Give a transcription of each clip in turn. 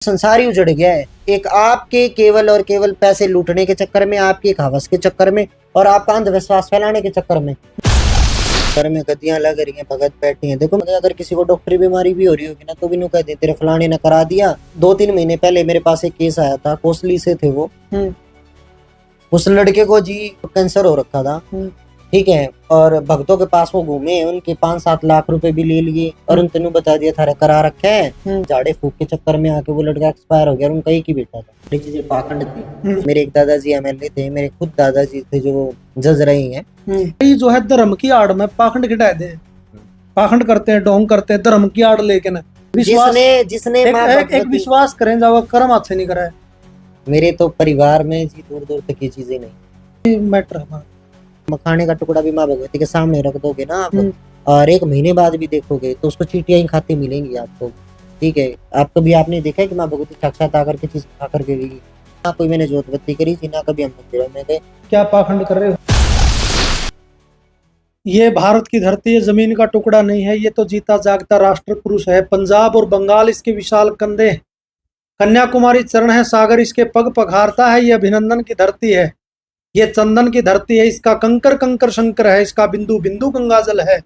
संसार ही उजड़ गया है। एक आपके केवल और केवल पैसे लूटने के चक्कर में, आपकी एक हवस के चक्कर में और आपका अंधविश्वास फैलाने के चक्कर में घर में गद्दियां लग रही हैं, भगत बैठी हैं। देखो अगर किसी को डॉक्टरी बीमारी भी हो रही होगी ना तो भी नु कह दे तेरे फलाने ने करा दिया। 2-3 महीने पहले मेरे पास एक केस आया था, कोसली से थे वो। उस लड़के को जी कैंसर हो रखा था, ठीक है, और भक्तों के पास वो घूमे, उनके 5-7 लाख रुपए भी ले लिए और उन तेनों बता दिया था करा रखा है। झाड़े फूक के चक्कर में आके वो लड़का एक्सपायर हो गया। उनका एक ही बेटा था। ये चीजें पाखंड थी। मेरे एक दादाजी एमएलए थे, मेरे खुद दादाजी थे जो जज रहे हैं। ये जो है धर्म की आड़ में पाखंड खिटाए दे, पाखंड करते हैं, ढोंग करते हैं धर्म की आड़ लेके ना। विश्वास जिसने एक विश्वास करें जाओ कर्म हाथ से नहीं कराए। मेरे तो परिवार में जी दूर दूर तक ये चीजें नहीं। मैटर हमारा मखाने का टुकड़ा भी माँ भगवती के सामने रख दोगे ना आप, और 1 महीने बाद भी देखोगे तो उसको चीटियां ही खाती मिलेंगी आपको, ठीक है। आप कभी आपने देखा है कि माँ भगवती साक्षात आकर के चीज खा करके गई? ना कोई मैंने जोत बत्ती करी थी, ना कभी हम मंदिरों में गए। क्या पाखंड कर रहे हो? ये भारत की धरती है, जमीन का टुकड़ा नहीं है। ये तो जीता जागता राष्ट्र पुरुष है। पंजाब और बंगाल इसके विशाल कंधे, कन्याकुमारी चरण है, सागर इसके पग पखारता है। ये अभिनंदन की धरती है, ये चंदन की धरती है। इसका कंकर कंकर शंकर है, इसका बिंदु बिंदु गंगाजल है।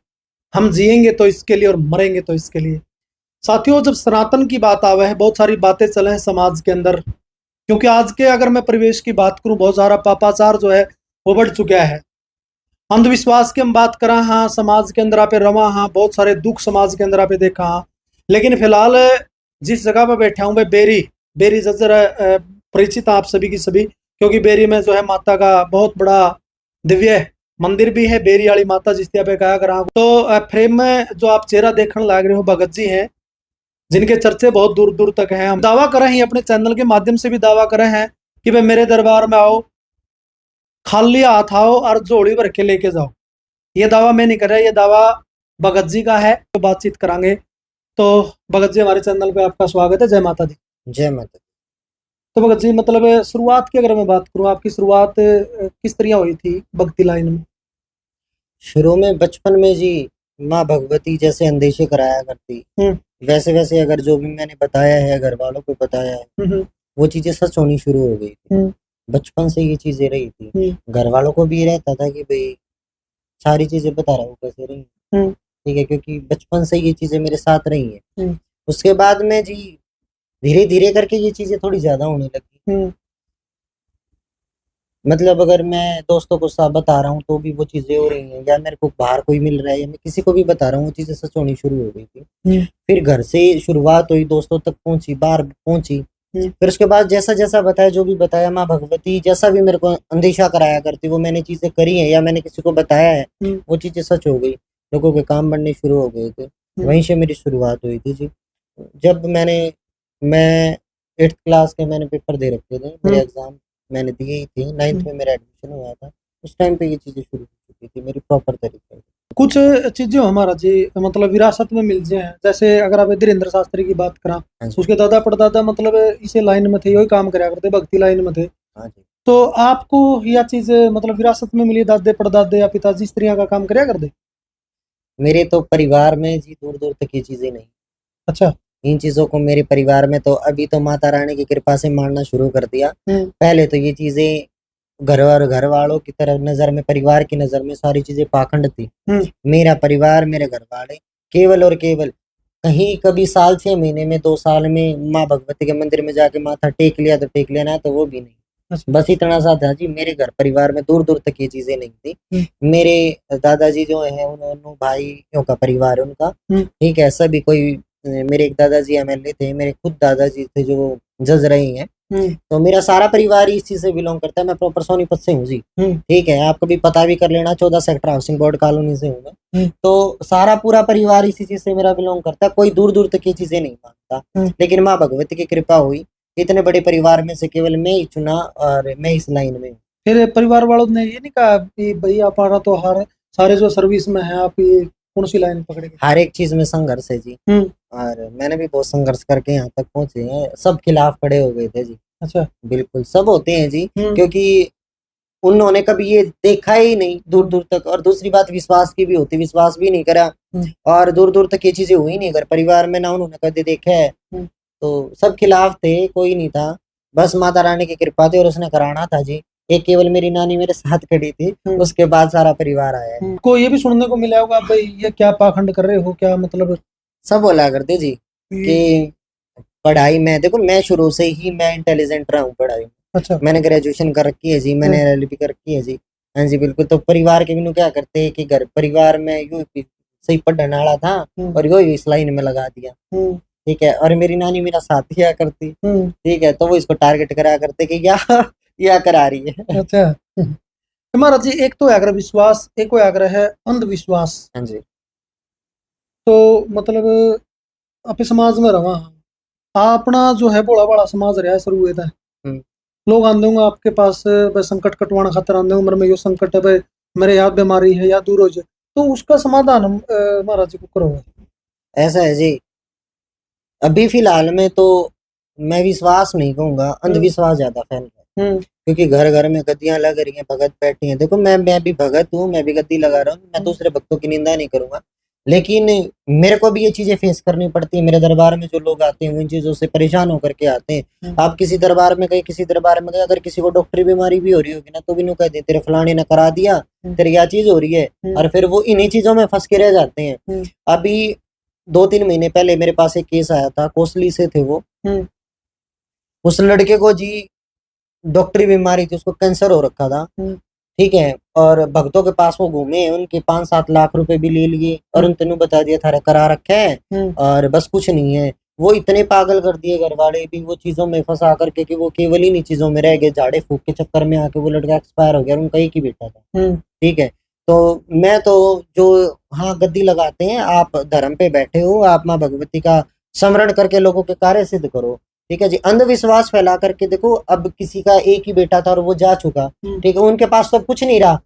हम जिएंगे तो इसके लिए और मरेंगे तो इसके लिए। साथियों, जब सनातन की बात आवे है, बहुत सारी बातें चले हैं समाज के अंदर, क्योंकि आज के अगर मैं परिवेश की बात करूं, बहुत सारा पापाचार जो है वो बढ़ चुका है। अंधविश्वास की हम बात करा, हाँ, समाज के अंदर आप रवा, हाँ, बहुत सारे दुख समाज के अंदर आप देखा, हाँ। लेकिन फिलहाल जिस जगह पर बैठा हूँ मैं, बेरी जजर परिचित आप सभी की सभी, क्योंकि बेरी में जो है माता का बहुत बड़ा दिव्य मंदिर भी है, बेरी वाली माता जिस पे कहा करा। तो फ्रेम में जो आप चेहरा देखने लग रहे हो, भगत जी हैं, जिनके चर्चे बहुत दूर दूर तक हैं। हम दावा कर रहे हैं, अपने चैनल के माध्यम से भी दावा कर रहे हैं कि भाई मेरे दरबार में आओ, खाली हाथ आओ और झोली भर के लेके जाओ। ये दावा मैं नहीं कर रहा, ये दावा भगत जी का है। तो बातचीत करांगे। तो भगत जी, हमारे चैनल पे आपका स्वागत है। जय माता दी। जय माता। तो भगत जी, मतलब शुरुआत की अगर मैं बात करूं, आपकी शुरुआत किस तरह हुई थी भक्ति लाइन में? शुरू में बचपन में जी माँ भगवती जैसे अंदेशे कराया करती, वैसे वैसे अगर जो भी मैंने बताया है, घर वालों को बताया है, वो चीजें सच होनी शुरू हो गई थी। बचपन से ये चीजें रही थी। घर वालों को भी रहता था कि भाई सारी चीजें बता रहा हूँ कैसे रही, ठीक है, क्योंकि बचपन से ये चीजें मेरे साथ रही हैं। उसके बाद में जी धीरे धीरे करके ये चीजें थोड़ी ज्यादा होने लगी। मतलब अगर मैं दोस्तों को सब बता रहा हूँ तो भी वो चीजें हो रही हैं, या मेरे को बाहर कोई मिल रहा है या मैं किसी को भी बता रहा हूँ, वो चीजें सच होनी शुरू हो गई थी। फिर घर से शुरुआत हुई, दोस्तों तक पहुंची, बाहर पहुंची। फिर उसके बाद जैसा जैसा बताया, जो भी बताया, माँ भगवती जैसा भी मेरे को अंदेशा कराया करती, वो मैंने चीजें करी है या मैंने किसी को बताया है, वो चीजें सच हो गई। लोगों के काम बनने शुरू हो गए थे। वहीं से मेरी शुरुआत हुई थी जी। जब मैं 8th क्लास के मैंने पेपर दे रखे थे, मेरे एग्जाम मैंने दिए ही थे। 9th में मेरा एडमिशन हुआ था। उस टाइम पे ये चीजें शुरू हो चुकी थी मेरी प्रॉपर तरीके से। कुछ चीजें हमारा जी मतलब विरासत में मिल जाए, जैसे अगर आप धीरेन्द्र शास्त्री की बात करा, उसके दादा परदादा मतलब इसे लाइन में थे, वही काम करा करते, भक्ति लाइन में थे। तो आपको यह चीज मतलब विरासत में मिली, दादे परदादे या पिताजी इस तरह का काम कराया करते? मेरे तो परिवार में जी दूर दूर तक ये चीजें नहीं। अच्छा। इन चीजों को मेरे परिवार में तो अभी तो माता रानी की कृपा से मानना शुरू कर दिया। पहले तो ये चीजें घर वालों की तरफ नजर में, परिवार की नजर में सारी चीजें पाखंड थी। मेरा परिवार, मेरे घर वाले केवल और केवल कहीं कभी साल 6 महीने में 2 साल में माँ भगवती के मंदिर में जाके माथा टेक लिया तो टेक लेना, तो वो भी नहीं। बस इतना सा था जी। मेरे घर परिवार में दूर दूर तक ये चीजें नहीं थी। मेरे दादाजी जो है, उन्होंने भाइयों का परिवार है उनका, ठीक है, सभी कोई, मेरे एक दादाजी एमएलए थे, मेरे खुद दादाजी थे जो जज रहे हैं। तो मेरा सारा परिवार इस चीज से बिलोंग करता है। मैं प्रॉपर सोनीपत से हूँ जी, ठीक है, आप कभी पता भी कर लेना, 14 सेक्टर हाउसिंग बोर्ड कॉलोनी से हूँ मैं। तो सारा पूरा परिवार इसी चीज से मेरा बिलोंग करता है। कोई दूर दूर तक ये चीजें नहीं मानता, लेकिन माँ भगवती की कृपा हुई, इतने बड़े परिवार में से केवल मैं ही चुना और मैं इस लाइन में हूँ। फिर परिवार वालों ने ये नहीं कहा कि भाई आप तो हर सारे जो सर्विस में है, आप ये कौन सी लाइन पकड़ेंगे? हर एक चीज में संघर्ष है जी, और मैंने भी बहुत संघर्ष करके यहाँ तक पहुंचे हैं। सब खिलाफ खड़े हो गए थे जी। अच्छा। बिल्कुल, सब होते हैं जी, क्योंकि उन्होंने कभी ये देखा ही नहीं दूर दूर तक। और दूसरी बात विश्वास की भी होती, विश्वास भी नहीं करा और दूर दूर तक ये चीजें हुई नहीं घर परिवार में, ना उन्होंने कभी देखा है। तो सब खिलाफ थे, कोई नहीं था, बस माता रानी की कृपा थी और उसने कराना था जी। एक केवल मेरी नानी मेरे साथ खड़ी थी, उसके बाद सारा परिवार आया है। को ये भी सुनने को मिला होगा भाई ये क्या पाखंड कर रहे हो, क्या मतलब सब बोला करते जी कि पढ़ाई में देखो, मैं शुरू से ही मैं इंटेलिजेंट रहा हूँ पढ़ाई में। अच्छा मैंने ग्रेजुएशन कर रखी है जी, मैंने LLB कर रखी है जी। हाँ जी बिल्कुल। तो परिवार के बिनु क्या करते हैं कि घर परिवार में यूं सही पढ़ने वाला था और यो इस लाइन में लगा दिया, ठीक है। और मेरी नानी मेरा साथ दिया करती, ठीक है, तो वो इसको टारगेट करा करते कि या करा रही है। अच्छा महाराज जी, एक तो आग्रह विश्वास, एक आग्रह है अंधविश्वास। हाँ जी। तो मतलब अपने समाज में रहा अपना जो है बड़ा बड़ा समाज रहा है शुरू हुए था, लोग आंदे होंगे आपके पास भाई संकट कटवाना खातर आंदे होंगे, मेरे में यो संकट है भाई, मेरे यहाँ बीमारी है या दूर हो जाए, तो उसका समाधान महाराज जी को करो। ऐसा है जी, अभी फिलहाल में तो मैं विश्वास नहीं कहूंगा, अंधविश्वास ज्यादा फैल रहा है। क्योंकि घर घर में गद्दियां लग रही हैं, भगत बैठी हैं। देखो मैं भी भगत हूँ, मैं भी गद्दी लगा रहा हूँ, मैं दूसरे भक्तों की निंदा नहीं करूंगा, लेकिन मेरे को भी ये चीजें फेस करनी पड़ती है। मेरे दरबार में जो लोग आते हैं वो इन चीजों से परेशान होकर के आते हैं। आप किसी दरबार में गए, किसी दरबार में गए, अगर किसी को डॉक्टरी बीमारी भी हो रही होगी ना, तो भी नु कह दे तेरे फलाने ने करा दिया, तेरे क्या चीज हो रही है, और फिर वो इन्हीं चीजों में फंस के रह जाते हैं। अभी 2-3 महीने पहले मेरे पास एक केस आया था, कोसली से थे वो। उस लड़के को जी डॉक्टरी बीमारी थी, उसको कैंसर हो रखा था, ठीक है। और भक्तों के पास वो घूमे, उनके 5-7 लाख रुपए भी ले लिए और उन तेनों बता दिया था करा रखा है और बस कुछ नहीं है। वो इतने पागल कर दिए घर वाले भी वो चीजों में फंसा करके कि वो केवल इन्हीं चीजों में रह गए, झाड़े फूक के चक्कर में आके वो लड़का एक्सपायर हो गया, उनका एक ही बेटा था, ठीक है। तो मैं तो जो हाँ गद्दी लगाते हैं, आप धर्म पे बैठे हो, आप माँ भगवती का स्मरण करके लोगों के कार्य सिद्ध करो, ठीक है जी। अंधविश्वास फैला करके देखो, अब किसी का एक ही बेटा था और वो जा चुका, ठीक है, उनके पास तो कुछ नहीं रहा,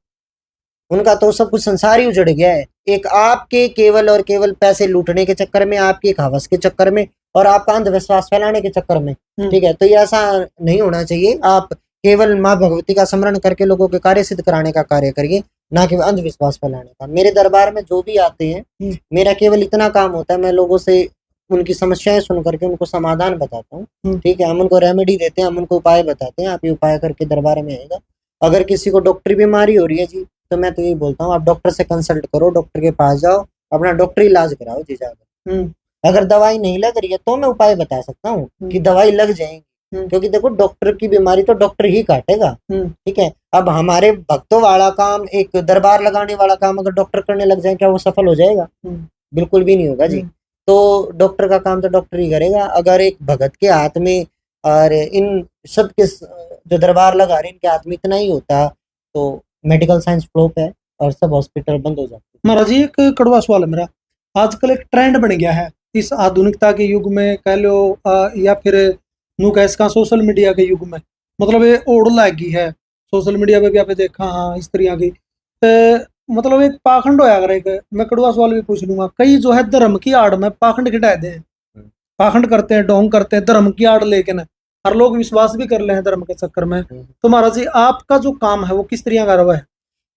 उनका तो सब कुछ संसार ही उजड़ गया है, एक आपके केवल और केवल पैसे लूटने के चक्कर में, आपकी एक हवस के चक्कर में और आपका अंधविश्वास फैलाने के चक्कर में, ठीक है। तो ये ऐसा नहीं होना चाहिए। आप केवल माँ भगवती का स्मरण करके लोगों के कार्य सिद्ध कराने का कार्य करिए, ना कि अंधविश्वास फैलाने का। मेरे दरबार में जो भी आते हैं, मेरा केवल इतना काम होता है, मैं लोगों से उनकी समस्याएं सुन करके उनको समाधान बताता हूँ, ठीक है। हम उनको रेमेडी देते हैं, हम उनको उपाय बताते हैं, आप ये उपाय करके दरबार में आएगा। अगर किसी को डॉक्टरी बीमारी हो रही है जी, तो मैं तो यही बोलता हूँ, आप डॉक्टर से कंसल्ट करो, डॉक्टर के पास जाओ, अपना डॉक्टरी इलाज कराओ जी जाकर। अगर दवाई नहीं लग रही है तो मैं उपाय बता सकता हूँ कि दवाई लग जाएगी, क्योंकि देखो डॉक्टर की बीमारी तो डॉक्टर ही काटेगा, ठीक है। अब हमारे भक्तों वाला काम, एक दरबार लगाने वाला काम अगर डॉक्टर करने लग जाए, क्या वो सफल हो जाएगा? बिल्कुल भी नहीं होगा जी। तो डॉक्टर का काम तो डॉक्टर ही करेगा। अगर एक भगत के हाथ में और इन सब के जो दरबार लगा रहे हैं इनके हाथ में इतना ही होता, तो मेडिकल साइंस फ्लॉप है और सब हॉस्पिटल बंद हो जाते हैं। महाराज जी, एक कड़वा सवाल है मेरा, आजकल एक ट्रेंड बन गया है इस आधुनिकता के युग में कह लो, या फिर नू कह इसका सोशल मीडिया के युग में, मतलब ये ओढ़ लगी है सोशल मीडिया पे भी आपने देखा, हाँ इस तरह की मतलब एक पाखंड होया अगर एक मैं कड़वा सवाल भी पूछ लूंगा, कई जो है धर्म की आड़ में पाखंड खिटाए दे, पाखंड करते हैं, ढोंग करते हैं धर्म की आड़ लेकिन हर लोग विश्वास भी कर ले हैं धर्म के चक्कर में। तो महाराज जी, आपका जो काम है वो किस तरह का रहा है?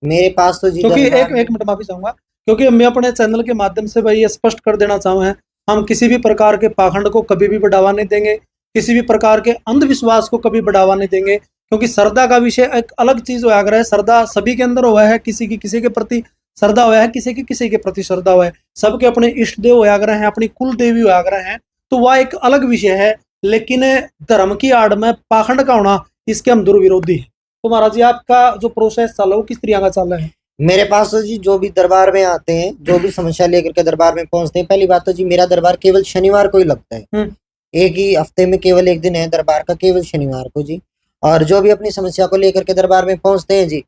मेरे पास तो जी, क्योंकि एक मिनट माफी चाहूंगा, क्योंकि मैं अपने चैनल के माध्यम से भाई ये स्पष्ट कर देना चाहूँ है, हम किसी भी प्रकार के पाखंड को कभी भी बढ़ावा नहीं देंगे, किसी भी प्रकार के अंधविश्वास को कभी बढ़ावा नहीं देंगे, क्योंकि श्रद्धा का विषय एक अलग चीज हुआ है। श्रद्धा सभी के अंदर हुआ है, किसी की किसी के प्रति श्रद्धा हुआ है, किसी की किसी के प्रति श्रद्धा हुआ है, सबके अपने इष्ट देव हुआ हैं, अपनी कुल देवी हुआ हैं, तो वह एक अलग विषय है। लेकिन धर्म की आड़ में पाखंड का होना, इसके हम दुर्विरोधी है। तो महाराज जी, आपका जो प्रोसेस चल रहा है वो किस तरह का चल रहा है? मेरे पास तो जी जो भी दरबार में आते हैं, जो भी समस्या लेकर के दरबार में पहुंचते हैं, पहली बात तो जी मेरा दरबार केवल शनिवार को ही लगता है, एक ही हफ्ते में केवल एक दिन है दरबार का, केवल शनिवार को जी। और जो भी अपनी समस्या को लेकर के दरबार में पहुंचते हैं जी,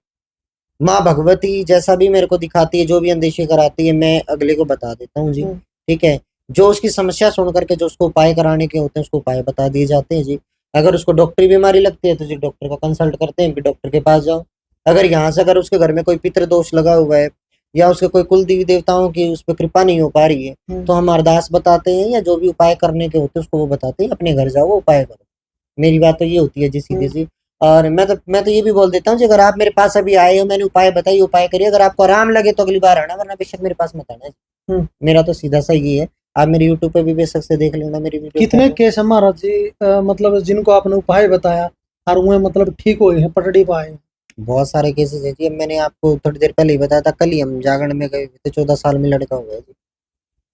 माँ भगवती जैसा भी मेरे को दिखाती है, जो भी अंदेशे कराती है, मैं अगले को बता देता हूँ जी, ठीक है। जो उसकी समस्या सुन करके जो उसको उपाय कराने के होते हैं उसको उपाय बता दिए जाते हैं जी। अगर उसको डॉक्टरी बीमारी लगती है तो जी डॉक्टर को कंसल्ट करते हैं कि डॉक्टर के पास जाओ। अगर यहाँ से अगर उसके घर में कोई पितृ दोष लगा हुआ है या उसके कोई कुल देवी देवताओं की उस पर कृपा नहीं हो पा रही है, तो हम अरदास बताते हैं या जो भी उपाय करने के होते हैं उसको वो बताते हैं, अपने घर जाओ वो उपाय करो। मेरी बात तो ये होती है जी सीधी सी। और मैं तो ये भी बोल देता हूँ, अगर आप मेरे पास अभी आए हो, मैंने उपाय बताई, उपाय करिए, अगर आपको आराम लगे तो अगली बार आना, वरना बेशक मेरे पास मत आना। मेरा तो सीधा सा ये है। आप मेरे यूट्यूब पे भी बेशक से देख लेना मेरी वीडियो। कितने केस है महाराज जी मतलब जिनको आपने उपाय बताया और वो मतलब ठीक हुए हैं, पटड़ी पाए हैं? बहुत सारे केसेस है जी। अब मैंने आपको थोड़ी देर पहले ही बताया था, कल ही हम जागरण में गए थे, 14 साल में लड़का हो गया जी।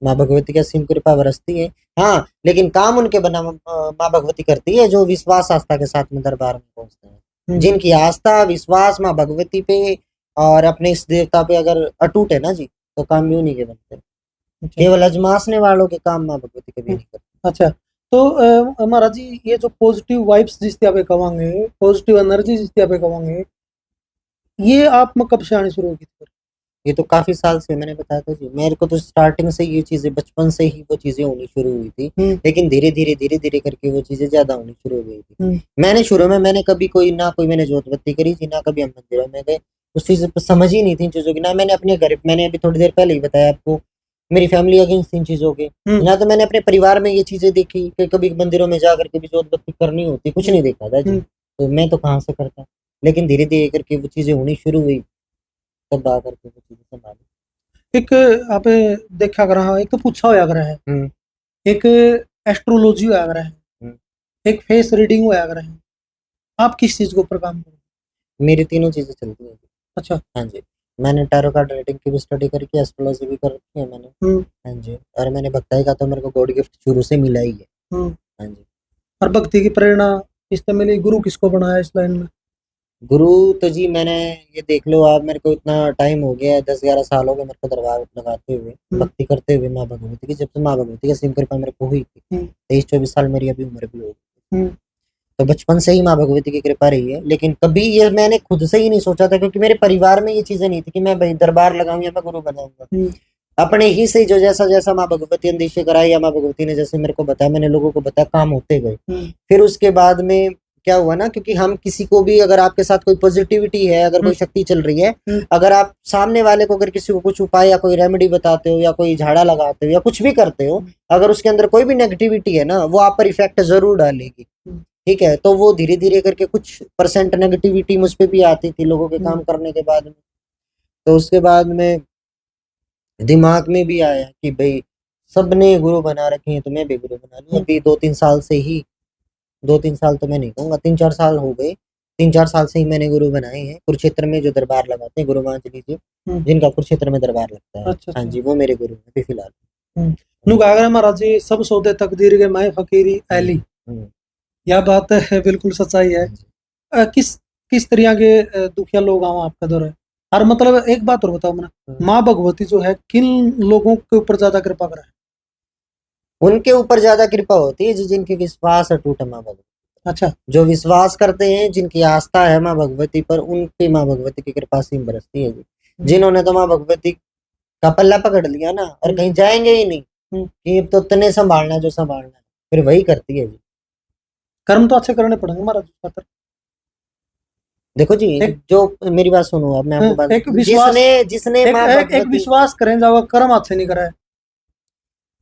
माँ भगवती की असीम कृपा बरसती है। हाँ, लेकिन काम उनके बना माँ भगवती करती है जो विश्वास आस्था के साथ में दरबार में पहुंचते हैं। जिनकी आस्था विश्वास माँ भगवती पे और अपने इस देवता पे अगर अटूट है ना जी, तो काम भी उन्हीं के बनते हैं। केवल अजमासने वालों के काम माँ भगवती कभी नहीं करती। अच्छा, तो महाराज जी ये जो पॉजिटिव वाइब्स जिससे आप कहेंगे, पॉजिटिव एनर्जी जिससे आप कहेंगे, ये आप में कब से आनी शुरू होगी? ये तो काफी साल से, मैंने बताया था जी, मेरे को तो स्टार्टिंग से ये चीजें, बचपन से ही वो चीजें होनी शुरू हुई थी। लेकिन धीरे धीरे करके वो चीजें ज्यादा होनी शुरू हो गई थी। मैंने शुरू में मैंने कभी मैंने जोत बत्ती करी थी, ना कभी हम मंदिरों में गए, उस चीज पर समझ ही नहीं थी इन चीजों की। ना मैंने अपने घर, मैंने अभी थोड़ी देर पहले ही बताया आपको, मेरी फैमिली अगेंस्ट इन चीजों के। ना तो मैंने अपने परिवार में ये चीजें देखी कि कभी मंदिरों में जाकर के भी जोत बत्ती करनी होती, कुछ नहीं देखा था जी। तो मैं तो कहाँ से करता, लेकिन धीरे धीरे करके वो चीजें होनी शुरू हुई, तब आकर के वो चीजें संभाली। एक आप देखा कर रहा, एक तो पूछा होया कर है, एक एस्ट्रोलॉजी होया कर है, एक फेस रीडिंग होया कर है। आप किस चीज के ऊपर काम करें? मेरी तीनों चीजें चलती हैं। अच्छा। हाँ जी, मैंने टैरो कार्ड रीडिंग की भी स्टडी करके, एस्ट्रोलॉजी भी कर रखी है मैंने। हाँ जी, और मैंने भक्ताई का तो मेरे को गॉड गिफ्ट शुरू से मिला ही है। हाँ जी। और भक्ति की प्रेरणा इससे मिली, गुरु किसको बनाया इस लाइन में? गुरु तो जी मैंने, ये देख लो आप, मेरे को इतना टाइम हो गया है, 10-11 साल हो गए मेरे को दरबार लगाते हुए, भक्ति करते हुए माँ भगवती की। जब से माँ भगवती की असीम कृपा मेरे को हुई थी, 23-24 साल मेरी अभी उम्र भी हो गई, तो बचपन से ही माँ भगवती की कृपा रही है। लेकिन कभी ये मैंने खुद से ही नहीं सोचा था, क्योंकि मेरे परिवार में ये चीजें नहीं थी कि मैं भाई दरबार लगाऊं या मैं गुरु बनाऊंगा। अपने ही से जो जैसा जैसा माँ भगवती अंदेशे कराई, या माँ भगवती ने जैसे मेरे को बताया, मैंने लोगों को बताया, काम होते गए। फिर उसके बाद में क्या हुआ ना, क्योंकि हम किसी को भी, अगर आपके साथ कोई पॉजिटिविटी है, अगर कोई शक्ति चल रही है, अगर आप सामने वाले को, अगर किसी को कुछ उपाय या कोई रेमेडी बताते हो, या कोई झाड़ा लगाते हो, या कुछ भी करते हो, अगर उसके अंदर कोई भी नेगेटिविटी है ना, वो आप पर इफेक्ट जरूर डालेगी। ठीक है, तो वो धीरे धीरे करके कुछ परसेंट नेगेटिविटी मुझ पे भी आती थी लोगों के काम करने के बाद में। तो उसके बाद में दिमाग में भी आया कि भाई सबने गुरु बना रखे हैं, तो मैं भी गुरु बना लूं। अभी 2-3 साल से ही, 2-3 साल तो मैं नहीं कहूँगा, 3-4 साल हो गए, 3-4 साल से ही मैंने गुरु बनाए हैं। कुरुक्षेत्र में जो दरबार लगाते हैं गुरु मांझली जी, जिनका कुरुक्षेत्र में दरबार लगता है। अच्छा, हाँ जी, वो मेरे गुरु हैं अभी फिलहाल। नुगागर महाराज जी, सब सौदे तकदीर के मैं फकीरी ऐली, यह बात है, बिल्कुल सच्चाई है। किस तरह के दुखिया लोग आवा आपका दौर है? और मतलब एक बात और बताओ मैंने, माँ भगवती जो है किन लोगों के ऊपर ज्यादा कृपा करा है? उनके ऊपर ज्यादा कृपा होती है जिनकी विश्वास अटूट है माँ भगवती। अच्छा, जो विश्वास करते हैं, जिनकी आस्था है माँ भगवती पर, उन पे माँ भगवती की कृपा से बरसती है जी। जिन्होंने तो माँ भगवती का पल्ला पकड़ लिया ना, और कहीं जाएंगे ही नहीं, कि तो तने संभालना जो संभालना है, फिर वही करती है जी। कर्म तो अच्छे करने पड़ेंगे महाराज। देखो जी, जो मेरी बात सुनो, अब मैं आपको बात, एक विश्वास, जिसने एक विश्वास करें जाओ, कर्म अच्छे नहीं कराए।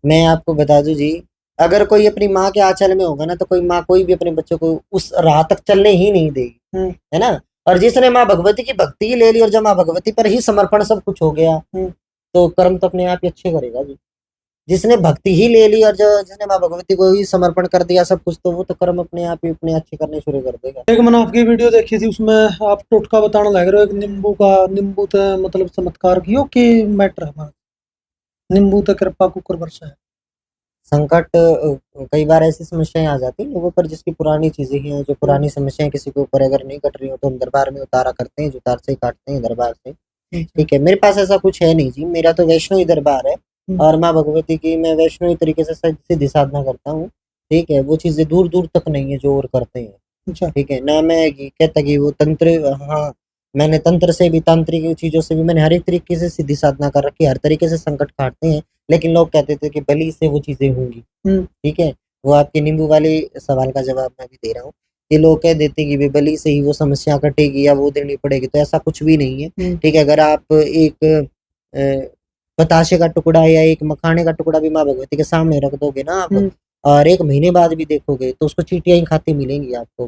मैं आपको बता दूं जी, अगर कोई अपनी माँ के आंचल में होगा ना, तो कोई माँ कोई भी अपने बच्चों को उस राह तक चलने ही नहीं देगी, है ना। और जिसने माँ भगवती की भक्ति ले ली, और जब माँ भगवती पर ही समर्पण सब कुछ हो गया, तो कर्म तो अपने आप ही अच्छे करेगा जी। जिसने भक्ति ही ले ली, और जो जिसने माँ भगवती को ही समर्पण कर दिया सब कुछ, तो वो तो कर्म अपने आप ही अपने अच्छे करने शुरू कर देगा। एक मैंने आपकी वीडियो देखी थी, उसमें आप टोटका बताने लग रहे हो, एक नींबू तो मतलब चमत्कार कियो कि मैटर है, नींबू तो कृपा कुकर वर्षा है। संकट, कई बार ऐसी समस्याएं आ जाती हैं लोगों पर जिसकी पुरानी चीजें हैं, जो पुरानी समस्याएं किसी के ऊपर अगर नहीं कट रही हो, तो हम दरबार में उतारा करते हैं, जो तार से काटते हैं दरबार से। ठीक है, मेरे पास ऐसा कुछ है नहीं जी, मेरा तो वैष्णो ही दरबार है, और माँ भगवती की मैं वैष्णो तरीके से सीधी साधना करता हूँ। ठीक है, वो चीजें दूर दूर तक नहीं है जो और करते हैं। ठीक है ना, मैं कहता कि वो तंत्र, हाँ मैंने तंत्र से भी, तांत्रिक चीजों से भी, मैंने हर एक तरीके से सीधी साधना कर रखी है, हर तरीके से संकट काटते हैं। लेकिन लोग कहते थे कि बलि से वो चीजें होंगी। ठीक है, वो आपके नींबू वाले सवाल का जवाब मैं भी दे रहा हूँ, कि लोग कह देते हैं कि बलि से ही वो समस्या कटेगी या वो देनी पड़ेगी, तो ऐसा कुछ भी नहीं है। ठीक है, अगर आप एक बताशे का टुकड़ा या एक मखाने का टुकड़ा भी माँ भगवती के सामने रख दोगे ना आप, और 1 महीने बाद भी देखोगे, तो उसको चींटियां ही खाती मिलेंगी आपको।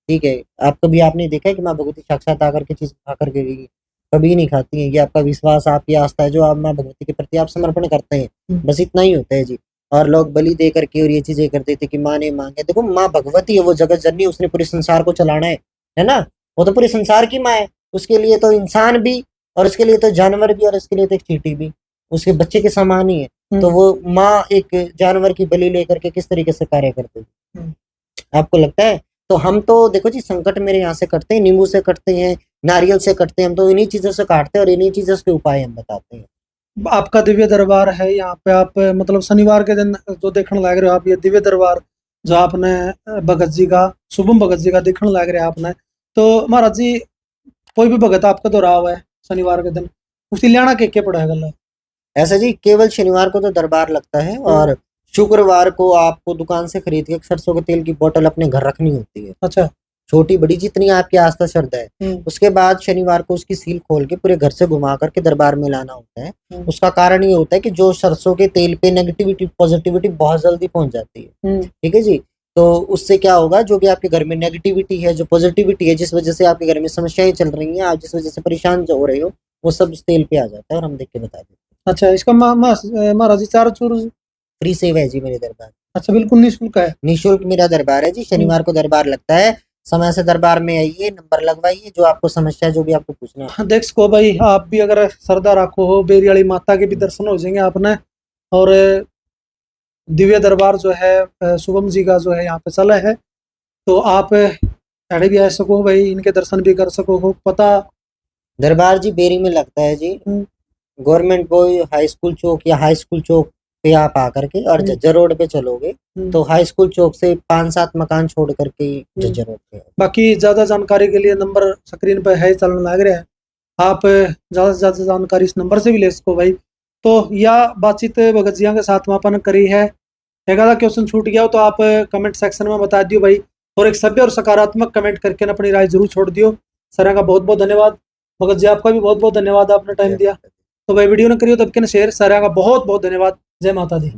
ठीक है, आप कभी आपने देखा है कि माँ भगवती साक्षात आकर के चीज खा करके गई? कभी नहीं खाती है। ये आपका विश्वास, आपकी आस्था है, जो आप माँ भगवती के प्रति आप समर्पण करते हैं, बस इतना ही होता है जी। और लोग बलि दे करके और ये चीजें करते थे कि माँ ने मांगे। देखो माँ भगवती है, वो जगत जननी, उसने पूरे संसार को चलाना है ना। वो तो पूरे संसार की माँ है। उसके लिए तो इंसान भी, और उसके लिए तो जानवर भी, और उसके लिए तो एक चींटी भी उसके बच्चे के समान ही है। तो वो माँ एक जानवर की बलि लेकर के किस तरीके से कार्य करती है, आपको लगता है? तो हम तो देखो जी, संकट मेरे यहाँ से कटते हैं, नींबू से कटते हैं, नारियल से कटते हैं, हम तो इन्हीं चीजों से काटते हैं और इन्हीं चीजों के उपाय हम बताते हैं। आपका दिव्य दरबार है यहाँ पे, आप मतलब शनिवार के दिन जो देखने लग रहे हो आप, ये दिव्य दरबार जो आपने भगत जी का, शुभम भगत जी का देखने लग रहे आपने, तो महाराज जी कोई भी भगत आपका तो रहा हुआ है शनिवार के दिन, उसी लियाना के पड़ा गल? ऐसा जी, केवल शनिवार को तो दरबार लगता है, और शुक्रवार को आपको दुकान से खरीद के सरसों के तेल की बोतल अपने घर रखनी होती है। अच्छा। छोटी बड़ी जितनी आपकी आस्था श्रद्धा है। उसके बाद शनिवार को उसकी सील खोल के पूरे घर से घुमा करके दरबार में लाना होता है। उसका कारण ये होता है कि जो सरसों के तेल पे नेगेटिविटी पॉजिटिविटी बहुत जल्दी पहुंच जाती है। ठीक है जी। तो उससे क्या होगा, जो भी आपके घर में नेगेटिविटी है, जो पॉजिटिविटी है, जिस वजह से आपके घर में समस्याएं चल रही हैं, आप जिस वजह से परेशान हो रहे हो, वो सब उस तेल पे आ जाता है और हम देख के बता देते हैं। अच्छा, इसका महाराज जी चार्ज चूर्ज? फ्री सेवा है जी मेरे दरबार। अच्छा, बिल्कुल निःशुल्क है? निःशुल्क मेरा दरबार है जी। शनिवार को दरबार लगता है, समय से दरबार में आइए, नंबर लगवाइए, जो आपको समस्या, जो भी आपको पूछना है। देख सको भाई, आप भी अगर श्रद्धा रखो हो, बेरी वाली माता के भी दर्शन हो जाएंगे आपने, और दिव्य दरबार जो है शुभम जी का जो है यहाँ पे चला है, तो आप अड़े भी आ सको भाई, इनके दर्शन भी कर सको हो। पता दरबार जी बेरी में लगता है जी, गवर्नमेंट बॉय हाई स्कूल चौक या हाई स्कूल चौक पे आप आकर के, और जज्जर रोड पे चलोगे तो हाई स्कूल चौक से 5-7 मकान छोड़ करके जज्जर रोड पे। बाकी ज्यादा जानकारी के लिए नंबर स्क्रीन पे है, चलने लग रहा है, आप ज्यादा से ज्यादा जानकारी इस नंबर से भी ले सको भाई। तो यह बातचीत भगत जिया के साथ में अपन करी है। एक आधा क्वेश्चन छूट गया हो तो आप कमेंट सेक्शन में बता दियो भाई, और एक सभ्य और सकारात्मक कमेंट करके अपनी राय जरूर छोड़ दियो। सर का बहुत बहुत धन्यवाद। भगत जी आपका भी बहुत बहुत धन्यवाद, आपने टाइम दिया। तो भाई वीडियो ने करियो तब के शेयर। सर का बहुत बहुत धन्यवाद। जय माता दी।